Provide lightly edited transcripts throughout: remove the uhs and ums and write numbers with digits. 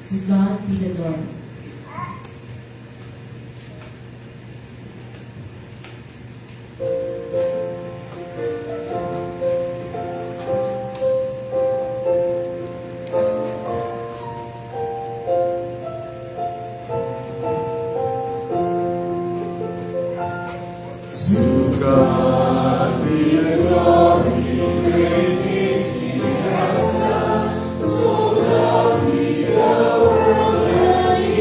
To God be the glory. To God be the glory, great things He has done. So lovely the world that He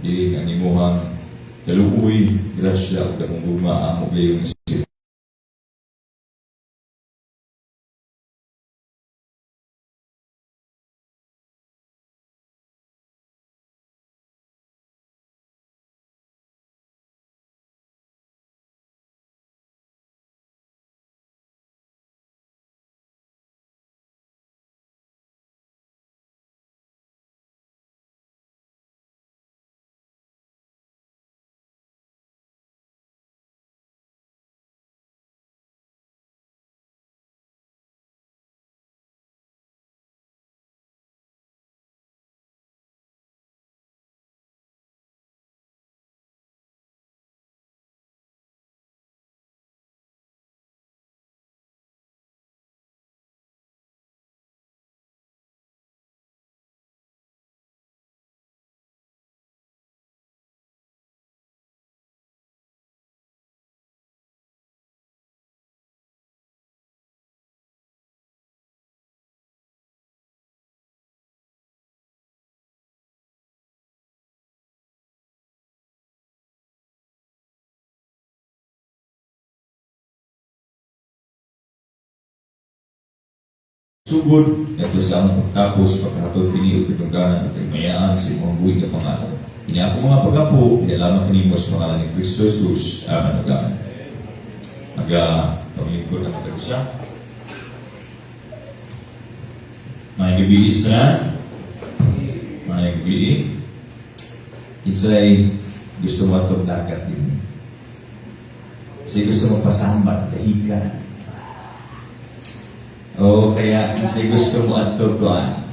di ang imuhang kaluoy, grasya, ug dakong gugma mo gayong isip. Sugod, ito sa among tapos pagkatod piniog katungganan at mayaan sa imong buhay na pangalan. Ini ako mga pagapo, ilalaman kanimo sa pangalan ni Kristo Jesus, amen ug amen. Pamilingkod na katagusa. May gabi isra, may gabi. Itsay gusto mo itong dagat din. Kasi gusto mo pasambat, dahigan. O kaya kasi gusto mo at turuan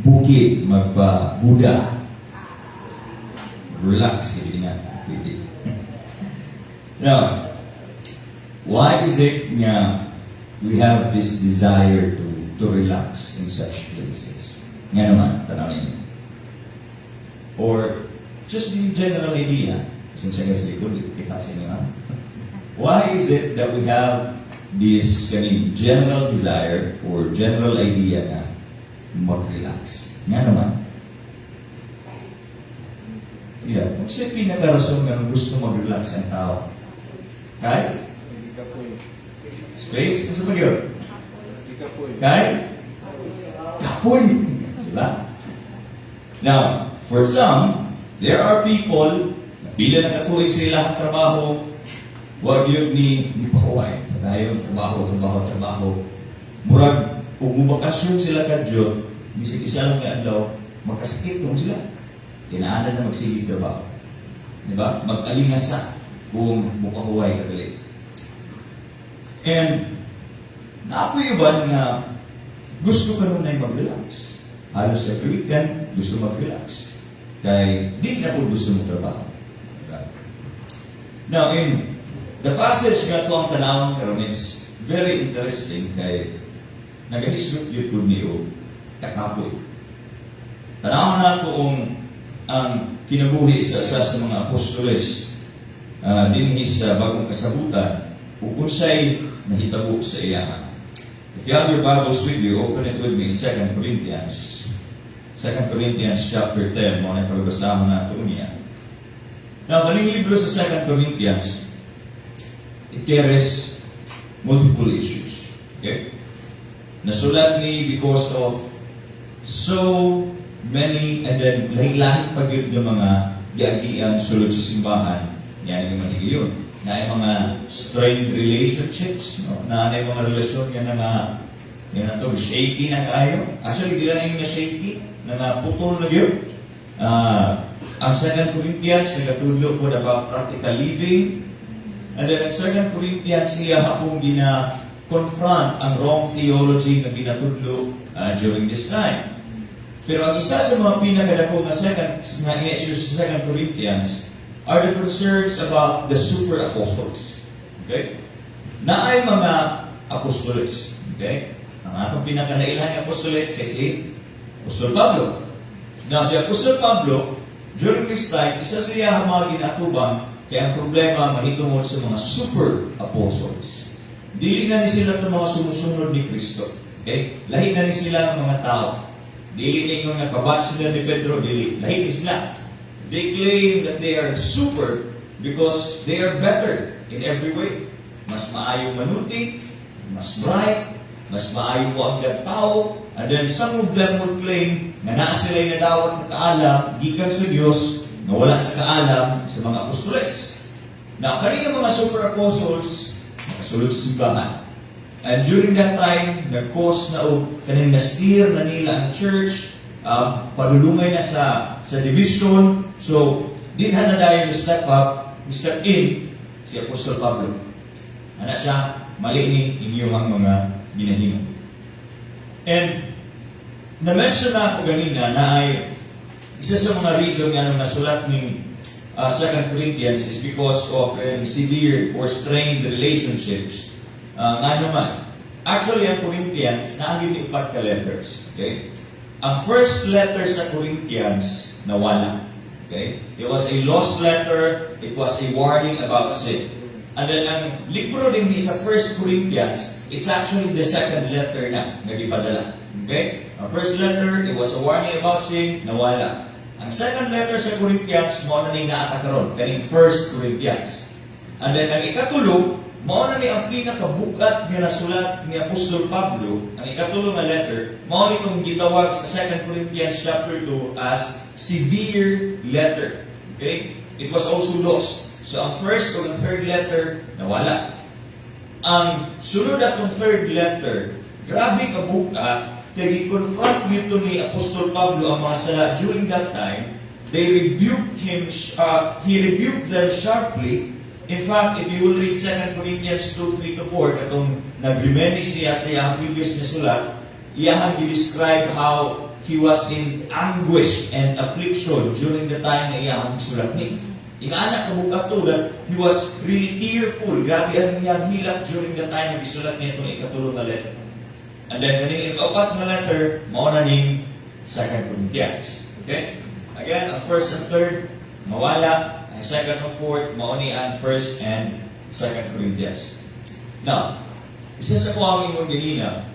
bukid, magpa-Buddha, relax, hindi nga pwede. Now, why is it nga we have this desire to relax in such places? Nga naman, tanawin. Or just the general idea, since I guess we could, why is it that we have this general desire or general idea na mag-relax? Nga naman. Yeah. Kung siya pinag-arason nga gusto mag-relax ang tao. Kahit? Space? Kung sa pag-yun? Kahit? Kapoy! Diba? Now, for some, there are people na pila na katuig sila ang trabaho, wag yun ni Pahaway. Dayon, trabaho. Murag, kung mubakasyon sila kadyo, bisig isa lang nga adlaw, magkasakit lang sila. Kinaanan na magsigig trabaho. Diba? Mag-alingasa kung mukahuway kadali. And, naapuyaban nga gusto ka nun ay mag-relax. Halos sa weekend, gusto mag-relax. Kaya, di na po gusto mo trabaho. Diba? Now, the passage nga ito ang tanawang karon is very interesting kay nagahislop yun niyo kakapoy. Tanawang na kung ang kinabuhi sa mga apostoles dinhi sa bagong kasabutan kung unsay nahitabo sa iya. If you have your Bibles with you, open it with me in 2 Corinthians. 2 Corinthians chapter 10, mo na pagbasahon nato niya. Now, kaning libro sa 2 Corinthians, it carries multiple issues. Okay? Nasulat ni because of so many and then lahi-lahi pag yung mga giagian sulod sa simbahan. Yan yung mga higiyon. Na ay mga strained relationships, no? Na ay mga relasyon yan na shaky na kayo. Actually, di lang yung shaky, na putol na yun. Ang 2 Corinthians, nagatulo po about practical living. And then ang 2 Corinthians, siya hapong confront ang wrong theology na ginatudlo during this time. Pero ang isa sa mga pinakadako na issues sa 2 Corinthians are the concerns about the super apostles. Okay? Na ay mga apostoles. Okay? Ang atong pinakadailan ng apostoles kasi Apostol Pablo. Now, si Apostol Pablo, during this time, isa siya ang mga ginatubang kaya ang problema mahitungod sa mga super apostles. Dili na ni sila itong mga sumusunod ni Kristo. Okay? Lahi na ni sila ng mga tao. Dili ninyo nakabatch sila ni Pedro, dili. Lahi sila. They claim that they are super because they are better in every way. Mas maayong manunti, mas bright, mas maayong po ang tao, and then some of them would claim na naa sila'y nadawat na kaalam, gikan sa Diyos, na wala sa kaalam sa mga apostoles. Now, kanina mga super apostles, nakasulod sa simbahan. And during that time, nag-cause na o kanina na-steer na nila ang church, padulungay na sa division. So, dinhan na dahil step up, step in, si Apostol Pablo. Ano siya, mali ni inyong mga ginahimo. And, na-mention na ako ganina na ay isa sa mga reason nga nung nasulat ni 2 Corinthians is because of severe or strained relationships. Nga naman, actually ang Corinthians, naangin yung 4 letters. Okay? Ang first letter sa Corinthians, nawala. Okay? It was a lost letter, it was a warning about sin. And then ang libro din sa 1 Corinthians, it's actually the second letter na nagipadala. Okay? Ang first letter, it was a warning about sin, nawala. Ang second letter sa Corinthians, mao na ni naatakaron, kaning 1 Corinthians. And then ang ikatulo, mao na ni ang pinakabukat nga nasulat ni Apostol Pablo, ang ikatulo nga letter, mao ni itong gitawag sa 2 Corinthians chapter 2 as severe letter. Okay? It was also lost. So ang first o ang third letter, nawala. Ang sunod atong third letter, grabe kabukat, kaya i-confront nito ni Apostol Pablo ang mga sala during that time. They rebuked him, he rebuked them sharply. In fact, if you will read 2 Corinthians 2:3-4, katong nag-remedy siya sa iyang previous na sulat, iyang i-describe how he was in anguish and affliction during the time na iyang sulat ni. Ika-anak kabukat to that he was really tearful. Grabe ang iyang hilak during the time na isulat niya itong ikatulong na letter. And then, kaning ika-4 na letter, mauna ning 2 Corinthians. Okay? Again, ang first and third, mawala. Ang second and fourth, mauni ang 1st and 2 Corinthians. Now, isa sa kuhaming mong ganina,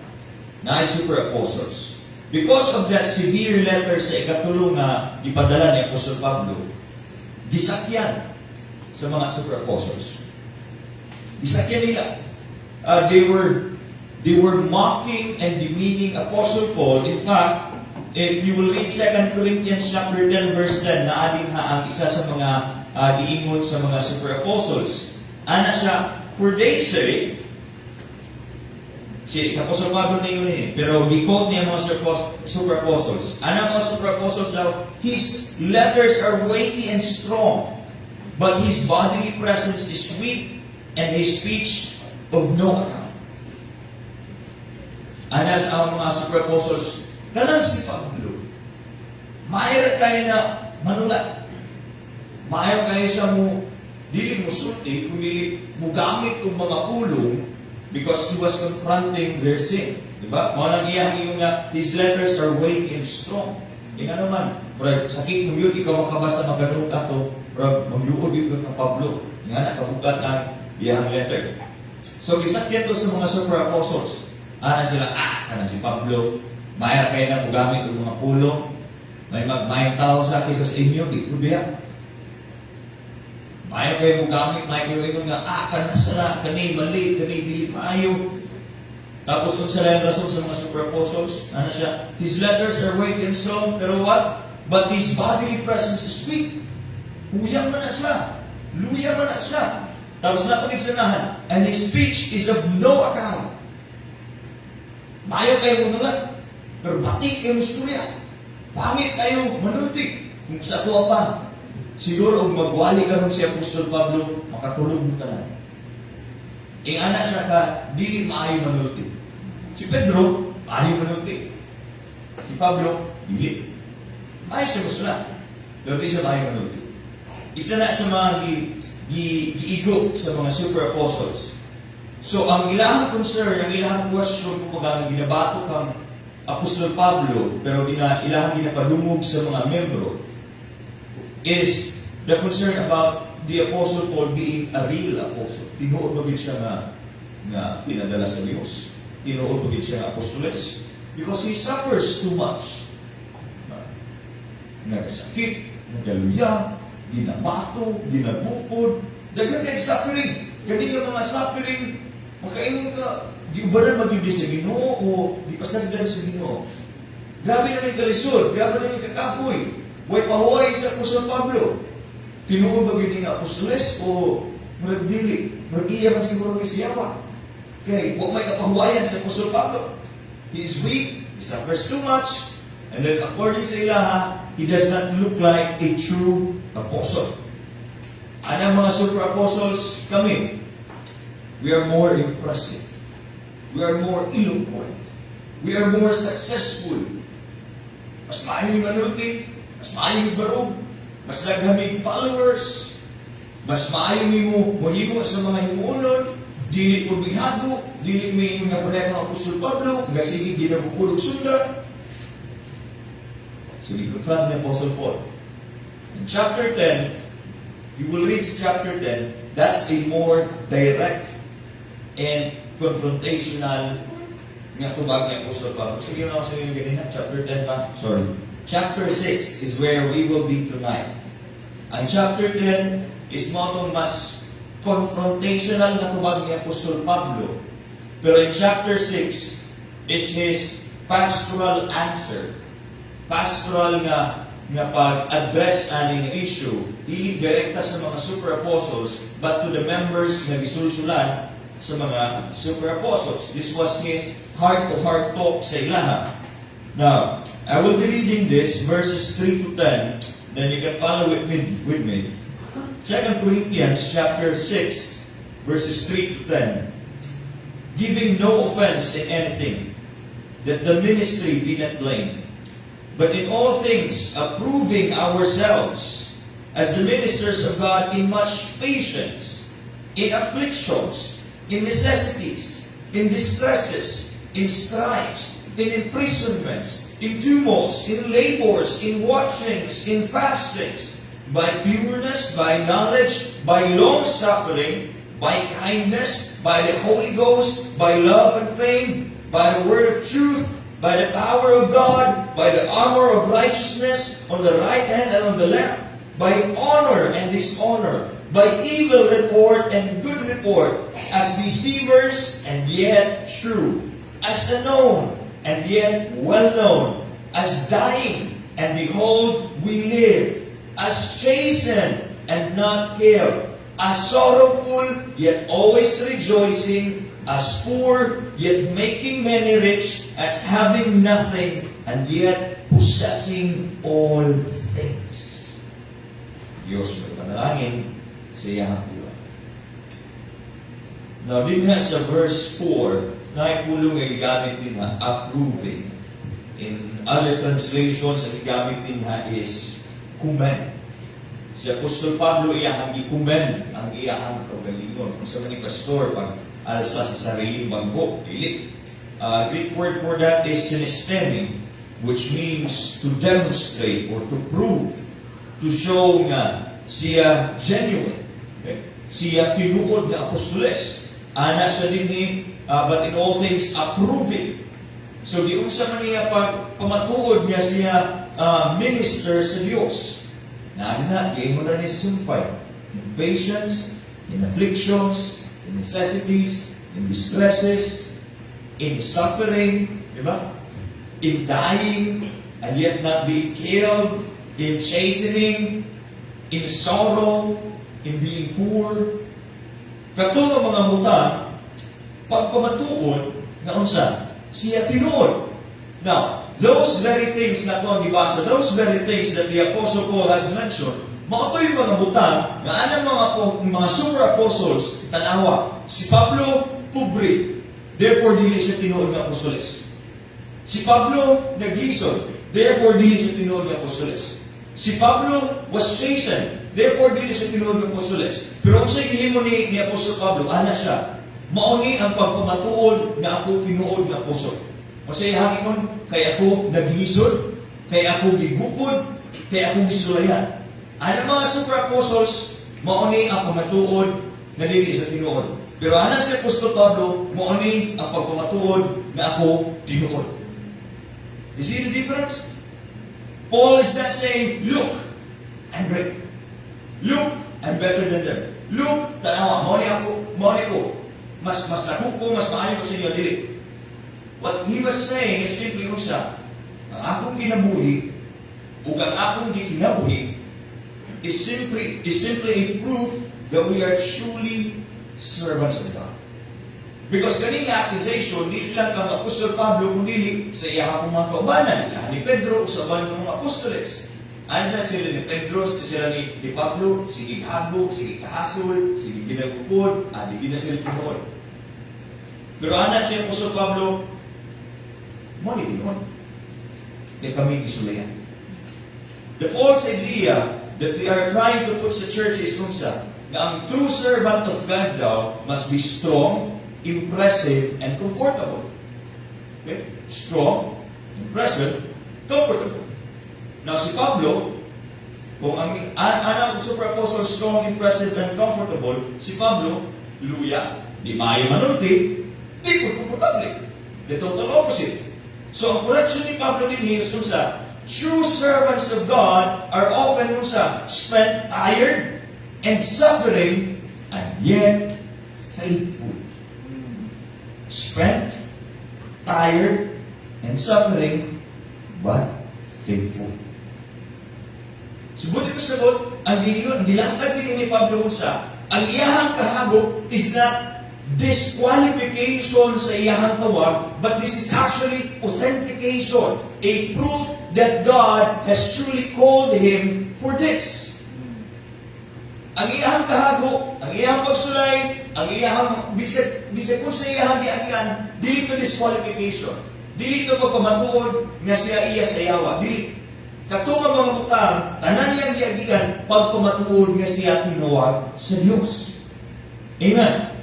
na ay super apostles. Because of that severe letter sa ikatulong na ipadala ni Apostol Pablo, gisakyan sa mga super apostles. Gisakyan nila. They were mocking and demeaning Apostle Paul. In fact, if you will read 2 Corinthians chapter 10 verse 10, naadin ha ang isa sa mga diingon sa mga super apostles. Ana siya, for they say, si Apostol Pablo na yun pero di-quote niya mga super apostles. Ana mga super apostles daw, his letters are weighty and strong, but his bodily presence is weak and his speech of no account. Ana sa mga super apostles, kalang si Pablo, mayroon kayo na manulat. Mayroon kayo siya mo, dili mo sulti, kundi mo gamit ng mga pulong because he was confronting their sin. Diba? Mga nangyayang yung his letters are weighty and strong. Yung ano man, sakit mo yun, ikaw makabasa maganong ka to, magyukod yun ka Pablo. Yung nakabukat ang iyang letter. So, isakyan to sa mga super apostles. Ana sila, kana si Pablo, mayroon kayo na mo gamit ng mga pulong, may tao sa akin sa inyo, di ko biya. Mayroon kayo mo gamit, mayroon kayo nga, kana sala, kani mali, kani di maayo. Tapos kung sila yung rason sa mga super apostles, ano siya, his letters are weighty and strong, pero what? But his bodily presence is weak. Huyang man na siya. Luyang man na siya. Tapos napagigsanahan, and his speech is of no account. Mayo kayo manulat, pero bati kayo istorya. Pangit kayo manunti. Kung sa tuwa pa, siguro kung magwali ka rin si Apostol Pablo, makatulog mo ka na. Anak siya ka, di maayo manunti. Si Pedro, maayo manunti. Si Pablo, dili. Maayo siya masulat. Pero di siya maayo manunti. Isa na sa mga giigo sa mga super apostles. So, ang ilang concern, ang ilang question kung pag ginabato kang Apostol Pablo, pero ilang ginapadumog sa mga membro, is the concern about the Apostle Paul being a real apostle. Tinuod ba siya nga pinadala sa Diyos? Tinuod ba siya nga apostoles? Because he suffers too much. nagasakit, nagaluya, ginabato, ginabukod, daghan kay suffering. Kani nga mga suffering, makaingon ka, di ubaran magyudi sa Ginoo o di pasagdan sa Ginoo. Grabe na may kalisod, grabe na may kakapoy. Huwag pahuway sa Apostol Pablo. Tinuod ba yun ng apostoles o magdili? Mag-iya man siguro kay siyawa. Okay, huwag may kapahuwayan sa Apostol Pablo. He is weak, he suffers too much, and then according sa ilaha, he does not look like a true apostle. Anong mga super apostles kami? We are more impressive. We are more eloquent. We are more successful. Mas maayo yung manunti, mas maayo yung barog, mas naghamig followers, mas maayo mo mo sa mga himunon, dili po mihago, dili may yung napunay mga Apostol Pablo, gasigi ginabukulog sunda. So we confront the Apostle Paul. In chapter 10, you will read chapter 10, that's a more direct and confrontational nga tubag ni Apostle Pablo. Sige na ako sa inyo ganina, chapter 10 pa. Sorry. Chapter 6 is where we will be tonight. Ang chapter 10 is mo mas confrontational na tubag ni Apostol Pablo. Pero in chapter 6 is his pastoral answer. Pastoral nga pag-address aning issue, hindi direkta sa mga super apostles, but to the members na gisulsulan sa mga super apostles. This was his heart-to-heart talk sa ilaha. Now, I will be reading this, verses 3 to 10, then you can follow it with me. 2 Corinthians chapter 6, verses 3 to 10. Giving no offense in anything, that the ministry be not blamed, but in all things approving ourselves as the ministers of God in much patience, in afflictions, in necessities, in distresses, in stripes, in imprisonments, in tumults, in labors, in watchings, in fastings, by pureness, by knowledge, by long-suffering, by kindness, by the Holy Ghost, by love and faith, by the word of truth, by the power of God, by the armor of righteousness on the right hand and on the left, by honor and dishonor, by evil report and good report, as deceivers and yet true, as unknown and yet well known, as dying and behold we live, as chastened and not killed, as sorrowful yet always rejoicing, as poor yet making many rich, as having nothing and yet possessing all things. Diyos may panalangin sa iyang buwan. Now, din nga sa verse 4, naipulong ay gamit din na approving. In other translations, ang gamit din ha is commend. Si Apostol Pablo iyahang i-commend ang iyahang kagalingon. Kung sa mga pastor, pag alsa sa sariling bangko, dili. Greek word for that is synestemi, which means to demonstrate or to prove, to show nga siya genuine. Okay? Siya tinuod na apostoles. Ana siya din but in all things approving. So di unsa man niya pag pamatuod niya siya minister sa Dios. Na mo na niya sumpay. In patience, in afflictions, in necessities, in distresses, in suffering, di ba? In dying and yet not being killed, in chastening, in sorrow, in being poor. Katulong mga muta, pagpamatuod na unsa, siya tinuod. Now, those very things na ito, di ba? So those very things that the Apostle Paul has mentioned, mga ito yung mga butang na anong mga super apostles, tanawa, si Pablo, pobre, therefore dili siya tinuod ng apostoles. Si Pablo, naglisod, therefore dili siya tinuod ng apostoles. Si Pablo was chastened, therefore dili siya tinuod ng apostoles. Pero kung sa ihimo ni Apostol Pablo, ana siya, mauni ang pagpamatuod na ako tinuod ng apostol. Kung sa ihangin kay ako naglisod, kay ako gigukod, kay ako gisulayan. Ano mga super apostles, mauni ang pamatuod na dili sa tinuod. Pero ana si Apostol Pablo, mauni ang pagpamatuod na ako tinuod. You see the difference? Paul is not saying, look, I'm great. Look, I'm better than them. Look, tanawa, mo ni ko. Mas nakuko, mas maayo ko sa inyo, dili. What he was saying is simply unsa, ang akong ginabuhi, ug ang akong gikinabuhi, is simply a proof that we are truly servants of God. Because kaning accusation, dili lang kang Apostol Pablo, kundi sa iyang mga kaubanan, ni Pedro, sa uban ng mga apostoles. Ano sila ni Pedro, sila ni Pablo, sige hagbo, sige kahasol, sige ginagupod, di na sila pinuod. Pero ana si Apostol Pablo, mo ni pinuod. Di kami isulayan. The false idea that they are trying to put sa church is kunsa, na ang true servant of God daw must be strong, impressive, and comfortable. Okay? Strong, impressive, comfortable. Now, si Pablo, kung ang super apostle, strong, impressive, and comfortable, si Pablo, luya, di maayo manulti, di comfortable. The total opposite. So, ang correction ni Pablo din is kung sa, true servants of God are often kung sa, spent tired and suffering, and yet faithful. Spent, tired, and suffering, but faithful. Subutin ko sagot, ang dilakad din ni Pablo sa, ang iyahang kahagop is not disqualification sa iyahang tawag, but this is actually authentication, a proof that God has truly called him for this. Ang iyahang kahagop, ang iyahang pagsulay, ang iyahang bisag kung sa iyahang giagyan, dili to disqualification. Dili to pagpamatuod nga siya iya sa yawa. Dili. Katong mga butang, tanan niyang giagyan, pagpamatuod nga siya tinuwag sa Diyos. Amen.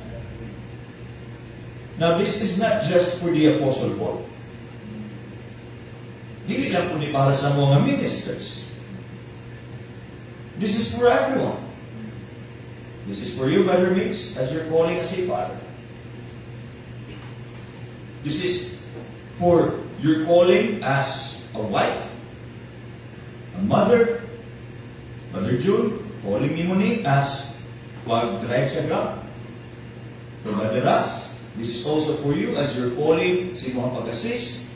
Now, this is not just for the Apostle Paul. Dili lang po ni para sa mga ministers. This is for everyone. This is for you, Brother Mix, as you're calling as a father. This is for your calling as a wife, a mother, Brother June, calling ni mo ni as pag-drive sa grab. For Brother Ras, this is also for you as you're calling sa mga pag-assist,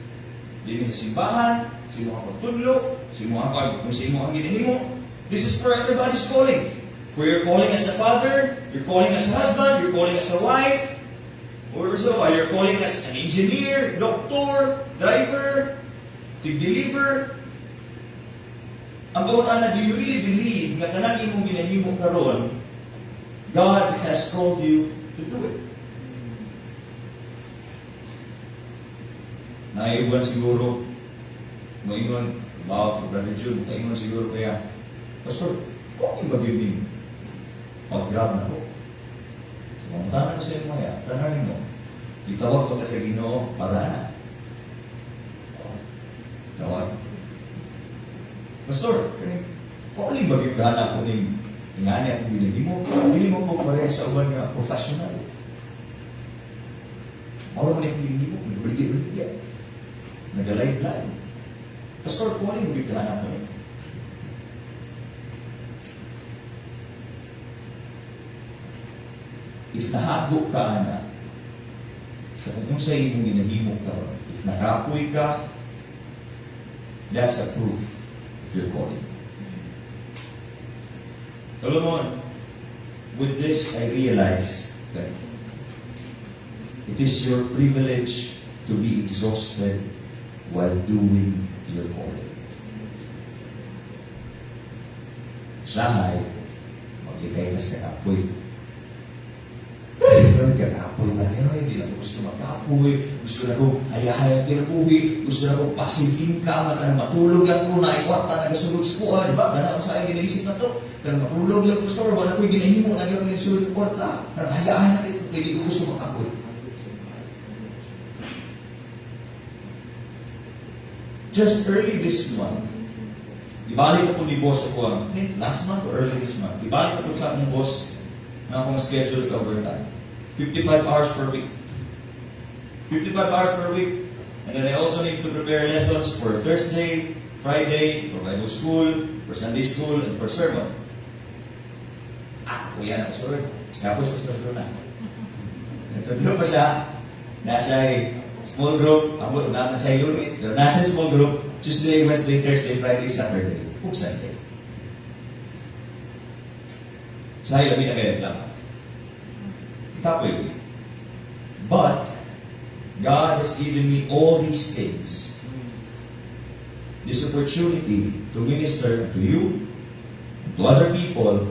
din sa simbahan, sa mga pagtudlo, sa mga kung sa mga ginahimo. This is for everybody's calling. For your calling as a father, you're calling as a husband, you're calling as a wife, or so you're calling as an engineer, doctor, driver, deliver. Ang bawaan na, do you really believe na kanang imong ginahimo karon, God has called you to do it? Naiwan siguro, maingon, Brother June, naiwan siguro kaya, Pastor, kung yung bagay pag-grab na ko. So, mamuntahan ko sa iyo maya, tananin mo. Itawag ko ka sa Ginoo para na. Tawag. Pastor, kung yung bagay ka na ako ng ingani at binili mo, hindi mo ko pareha sa uban nga professional. Mawala mo na yung binili mo, nagbaligay-baligay. Nag-alive-live. Pastor, kung yung bagay ka na ako ng if nahagok ka na sa kung sa imong ginahimo ka, if nakapoy ka, that's a proof of your calling. Solomon, with this I realize that it is your privilege to be exhausted while doing your calling. Sahay, maglikay ka sa kapoy. Pero kakapoy na rin, hindi lang gusto makapoy, gusto na ko hayahayang kinabuhi, gusto na ko pasigin ka, matulog lang ko, naikwarta, nagasulog sa kuha, di ba? Gana ko sa akin, ginaisip na to, pero matulog lang ko, store, wala ko'y ginahimo, nagyan ko nagasulog sa kwarta, parang hayahan na kayo, hindi ko gusto makapoy. Just early this month, ibalik ko ni boss ako, last month or early this month, ibalik ko sa akong boss, na akong schedule sa overtime. 55 hours per week. 55 hours per week. And then I also need to prepare lessons for Thursday, Friday, for Bible school, for Sunday school, and for sermon. Kuya na, sir. Tapos, Pastor na. Natudlo pa siya. Nasa small group. Abot na siya unit. Nasa small group. Tuesday, Wednesday, Thursday, Friday, Saturday. Ug Sunday. Saya labi na kayo lang. Ikapoy. But, God has given me all these things. This opportunity to minister to you, to other people.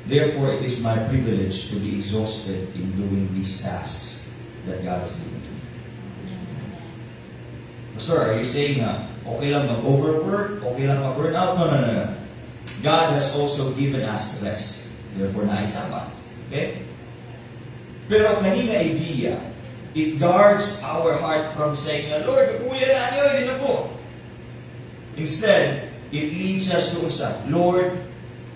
Therefore, it is my privilege to be exhausted in doing these tasks that God has given to me. Pastor, are you saying na okay lang mag-overwork, okay lang mag-burn out? No. God has also given us rest. Therefore, na Sabbath. Okay? Pero kanina idea, it guards our heart from saying, Lord, kuya na niyo, hindi na po. Instead, it leads us to usap, Lord,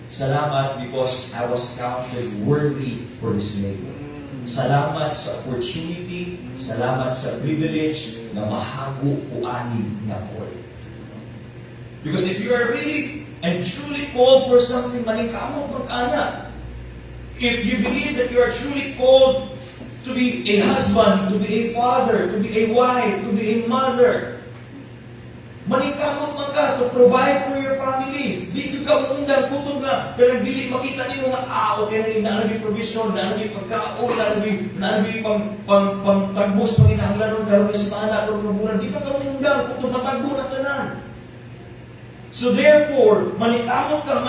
salamat because I was counted worthy for this labor. Salamat sa opportunity, salamat sa privilege na mahago ko ani na Lord. Because if you are really and truly called for something, maningkamot mag-ana. If you believe that you are truly called to be a husband, to be a father, to be a wife, to be a mother, maningkamot man ka to provide for your family. Dito ka uundang putong ka. Kaya nagbili, makita niyo nga, okay na nalagay provision, nalagay pagkaon, nalagay pagbus, panginahanglan nun, karoon sa mga anak, karoon Dito ka uundang putong matagbo na tanan. So therefore, manikamot ka,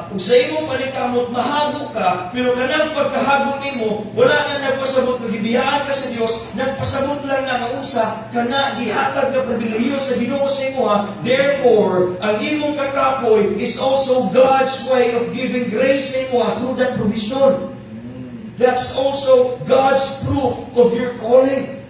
kung sa imong manikamot, mahago ka, pero kanang pagkahago nimo, wala na nagpasabot, nagibiyaan ka sa Diyos, nagpasabot lang na unsa, kana gihatag na pribilehiyo sa Ginoo sa imo ha. Therefore, ang imong kakapoy is also God's way of giving grace sa imo through that provision. That's also God's proof of your calling.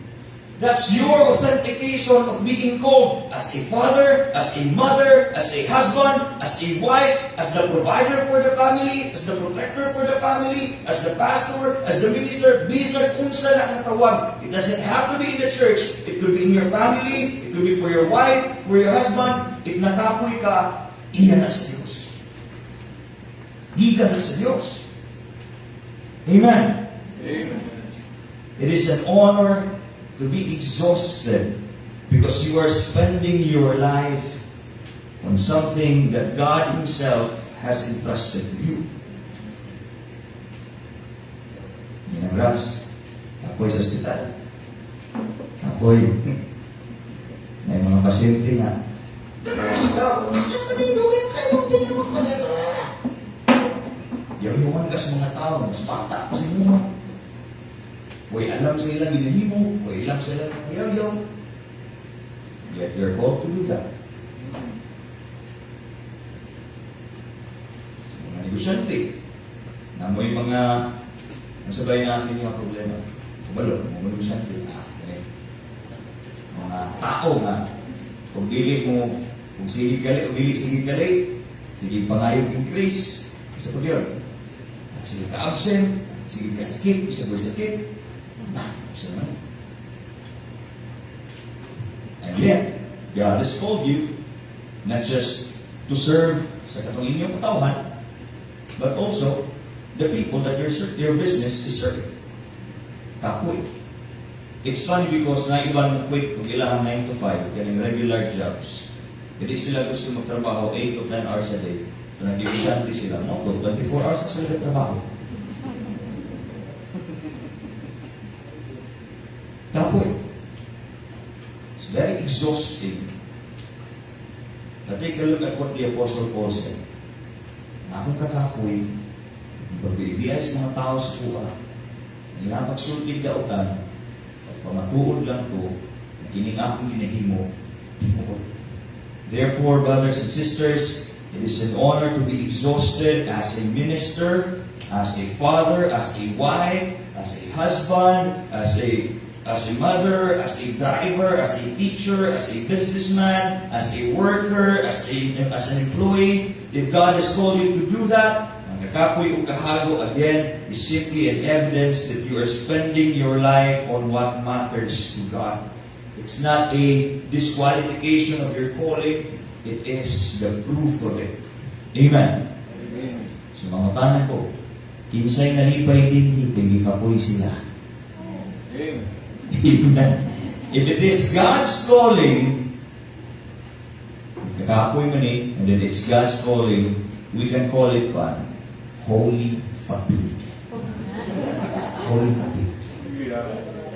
That's your authentication of being called as a father, as a mother, as a husband, as a wife, as the provider for the family, as the protector for the family, as the pastor, as the minister, bisag unsa na ang tawag. It doesn't have to be in the church. It could be in your family, it could be for your wife, for your husband. If nakapoy ka, iyan na sa Diyos. Giga na sa Diyos. Amen. Amen. It is an honor to be exhausted because you are spending your life on something that God Himself has entrusted to you. Ginagras, ako'y sa ospital. Ako'y may mga pasyente nga. Yaw-yawan ka sa mga tao, mas bata pa sa inyo. Huwag alam sa ilang ginahimo, huwag alam sa ilang yaw-yaw. Yet you're called to do that. Mga negosyante, na may mga nasabay na sa inyong problema. Kubalot, mga negosyante, mga tao nga, kung dili mo, kung sige gali, sige pangayog increase, isa po yun. Sige ka-absent, sige ka-sakit, isa po sakit, and yet, God has called you not just to serve sa katong inyong katawan, but also the people that your business is serving. Kapoy. It's funny because na iban quit kung ilang 9 to 5, kaning regular jobs. Hindi sila gusto magtrabaho 8 to 10 hours a day. So nag-divisyante sila, 24 hours na sila trabaho. Kapoy. It's very exhausting. Now take a look at what the Apostle Paul said. Akong kakapoy, pagbibiyay sa mga tao sa kuha, nila pagsultig dautan, at pamatuod lang to, na kining akong ginahimo, therefore, brothers and sisters, it is an honor to be exhausted as a minister, as a father, as a wife, as a husband, as a mother, as a driver, as a teacher, as a businessman, as a worker, as an employee. If God has called you to do that, ang kakapoy o kahago again is simply an evidence that you are spending your life on what matters to God. It's not a disqualification of your calling. It is the proof of it. Amen. So mga tanan ko, kinsay nalipay din kay kapoy sila. Amen. If it is God's calling, kakapoy man and then it's God's calling, we can call it one, holy fatigue. Holy fatigue.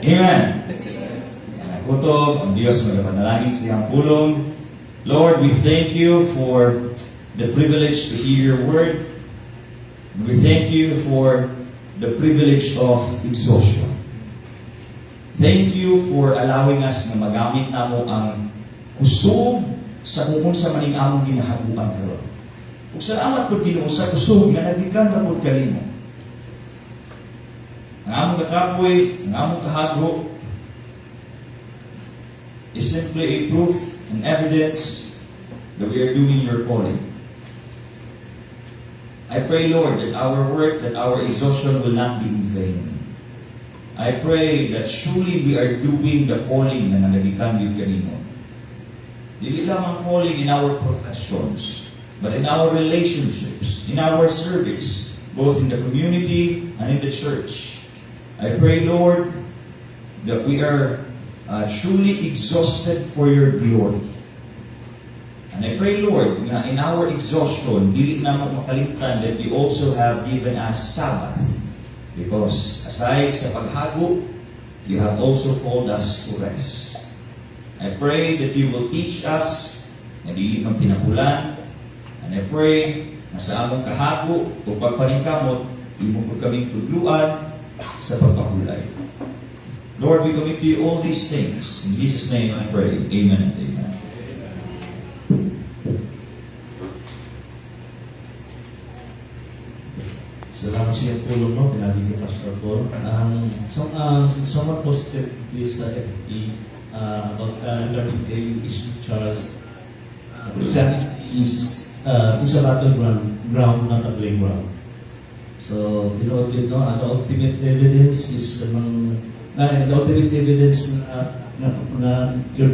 Amen. Kutob, ang Diyos magapanalangin siyang pulong. Lord, we thank you for the privilege to hear your word. We thank you for the privilege of exhaustion. Thank you for allowing us na magamit namo ang kusog sa kung sa maning among ginahaguan karon. Ug salamat pud Ginoo sa kusog nga nagikan ra pud kanimo. Ang among kakapoy, ang among kahago is simply a proof and evidence that we are doing your calling. I pray, Lord, that our work, that our exhaustion will not be in vain. I pray that surely we are doing the calling na nanagikan yun kanino. Dili lang ang calling in our professions, but in our relationships, in our service, both in the community and in the church. I pray, Lord, that we are truly exhausted for your glory. And I pray, Lord, na in our exhaustion, dili na makalimutan that you also have given us Sabbath. Because aside sa paghago, you have also called us to rest. I pray that you will teach us na dili man pinapulan. And I pray na sa among kahago o pagpaningkamot, imo po kaming tudluan sa pagpahulay. Lord, we commit to you all these things. In Jesus' name I pray. Amen and amen. Salamat siya tulong no, pinagi ni Pastor Paul. Someone posted this sa FB about learning kay Bishop Charles. Christianity is a battleground, not a playground. So, no, the ultimate evidence is the ultimate evidence na your